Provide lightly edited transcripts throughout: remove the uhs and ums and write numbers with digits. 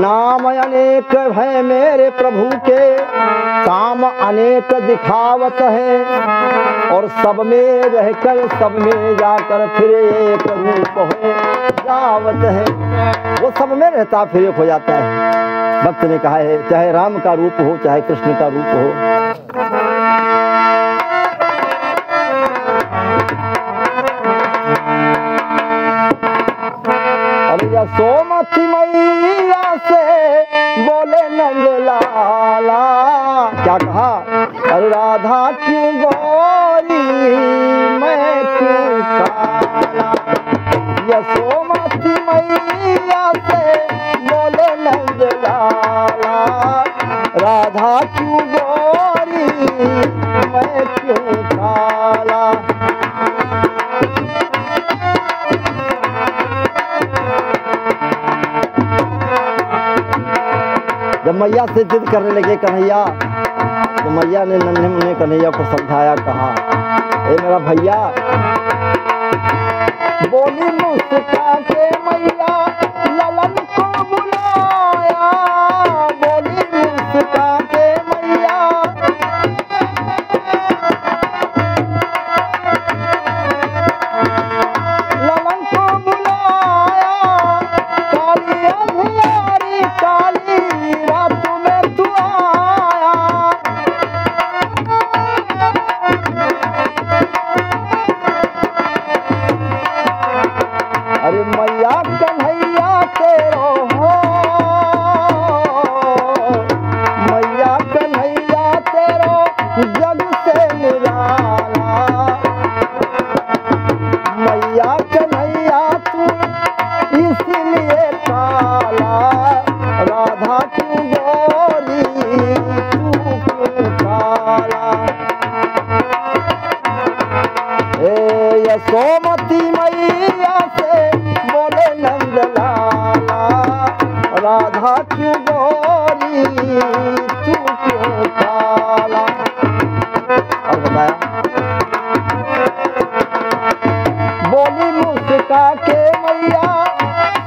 नाम अनेक है मेरे प्रभु के, काम अनेक दिखावत है, और सब में रहकर सब में जाकर फिर एक रूप हो जावत है। वो सब में रहता फिर एक हो जाता है। भक्त ने कहा है, चाहे राम का रूप हो चाहे कृष्ण का रूप हो। अरे यशोमती मैया से बोले नंद लाला, क्या कहा? अरे राधा क्यों गोरी मैं क्यों काला। यशोमती मैया से बोले नंद लाला, राधा क्यों गोरी मैं क्यों काला। जब मैया से जिद करने लगे कन्हैया, तो मैया ने नन्हे मुन्ने कन्हैया को समझाया, कहा ए मेरा भैया, बोली मुस्का के मैया ललन को बुलाया, बोली मुस्का के मैया ललन को बुलाया, काली अंधियारी काली रात में तू आया। अरे मैया कन्हैया तेरो हो, मैया कन्हैया तेरो जग से निराला, मैया कन्हैया तू इसलिए काला, राधा क्यों गोरी तू क्यों काला। ए यशोमती मैया से बोले नंद लाला, राधा क्यों गोरी तू क्यों काला। और बताया, बोली मुस्का के मैया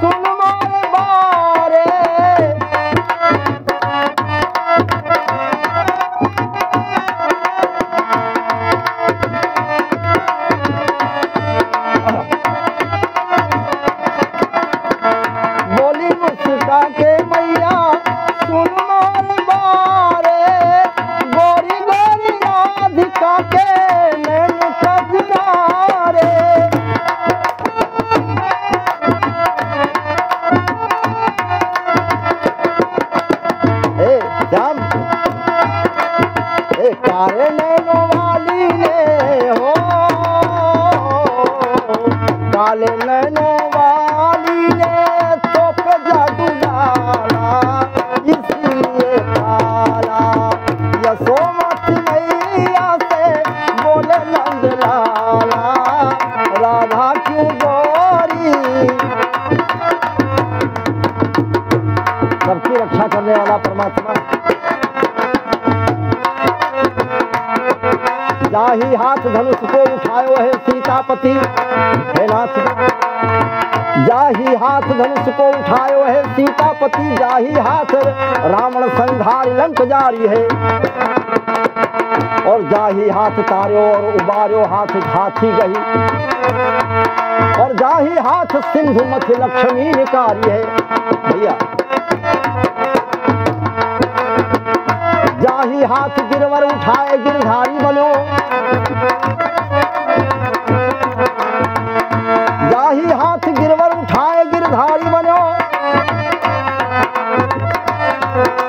सुन मारे बारे, बोली मुस्का के मैया सुन मारे बारे, गोरी गोरी राधिका के नैन कजरारे। ए श्याम, ए कारे नैनो वाली ने हो, काले नैनो वाली ने तो पे जादू डाला, इसलिए काला। यशोमती मैया से बोले नंद लाला, राधा क्यों गोरी। सबकी रक्षा करने वाला परमात्मा, जाही हाथ धनुष को उठायो है सीतापति, हे नाथ जाही हाथ धनुष को उठायो है सीतापति, जाही हाथ रावण संहारी लंक जारी है, और जाही हाथ तार्यो और उबार्यो हाथ हाथी गही, और जाही हाथ सिंधु मथ लक्ष्मी निकारी है। भैया जाही हाथ गिरवर उठाए गिरधारी बनो, जाही हाथ गिरवर उठाए गिरधारी बनो,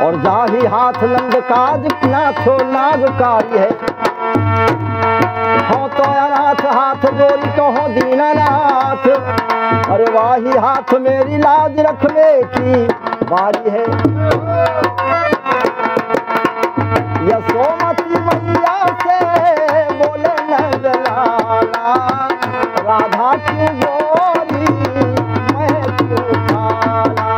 और जाही हाथ नंद काज नाथो नागकारी है। हो तो अनाथ हाथ जोड़ी कहो दीनानाथ, अरे वाही हाथ मेरी लाज रखने की बारी है। यशोमती मैया से बोले नंद लाला, राधा क्यों गोरी मैं क्यों काला।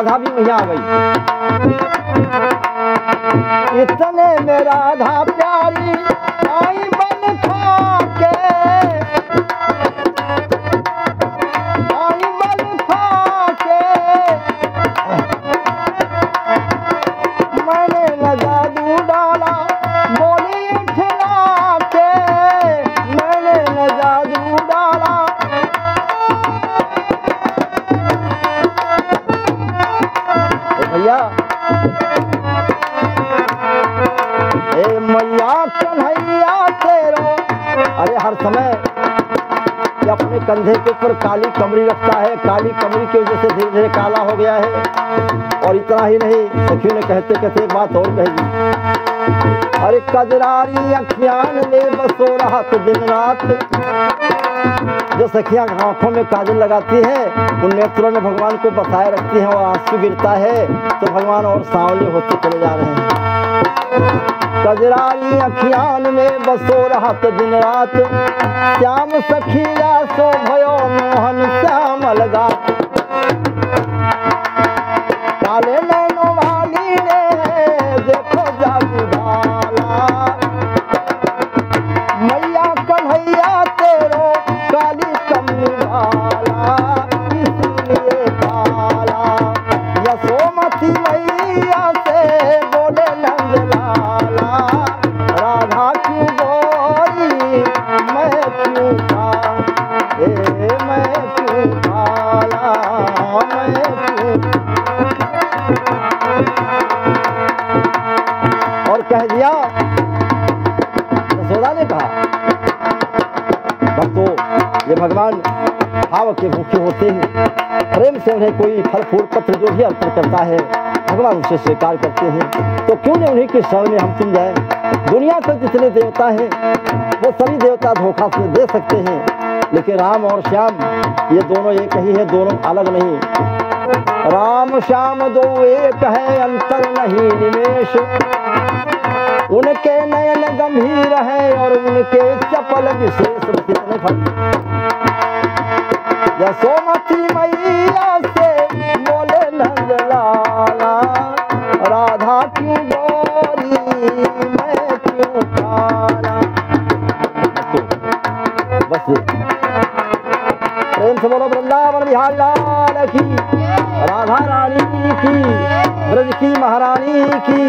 राधा भी वहीं आ गई। इतने में राधा प्यारी आई बन खाके, आई बन खाके, मैंने न जादू डाला बोली ठिला के, मैंने न जादू डाला। भैया ए मैया कन्हैया तेरो, अरे हर समय ये अपने कंधे के ऊपर काली कमरी रखता है, काली कमरी की वजह से धीरे धीरे काला हो गया है। और इतना ही नहीं, सखियों ने कहते कहते एक बात और कही, अरे कजरारी अखियान में बसो रात दिन रात। जो सखियां आंखों में काजल लगाती हैं उन नेत्रों में भगवान को बसाए रखती हैं, और आंसू गिरता है तो भगवान और सांवले होते चले जा रहे हैं। कजरारी अखियान में बसो रात दिन रात, श्याम सखिया सो भयो मोहन श्याम लगा। काले नैनों वाली ने देखो जादू डाला, मैया कन्हैया तेरो काली कमली वाला, इसलिए काला। यशोमती मैया से बोले नंद लाला, राधा क्यों गोरी मैं क्यों मैं क्यों काला, मैं क्यों। और कह दिया, यशोदा ने कहा, भक्तों ये भगवान भाव के भूखे होते हैं, प्रेम से उन्हें कोई फल फूल पत्र जो भी अर्पण करता है भगवान उसे स्वीकार करते हैं, तो क्यों नहीं उन्हीं के शरण में हम तुम जाए। दुनिया के जितने देवता हैं वो सभी देवता धोखा से दे सकते हैं, लेकिन राम और श्याम ये दोनों एक ही है, दोनों अलग नहीं। राम श्याम दो एक है, अंतर नहीं निमेष। उनके नयन गंभीर है और उनके चपल विशेष। कितने फल। यशोमती मैया से बोले नंद लाला, राधा क्यों गोरी मैं क्यों काला। बस प्रेम से बोलो वृंदावन बिहारी लाल की, राधा रानी की, ब्रज की महारानी की।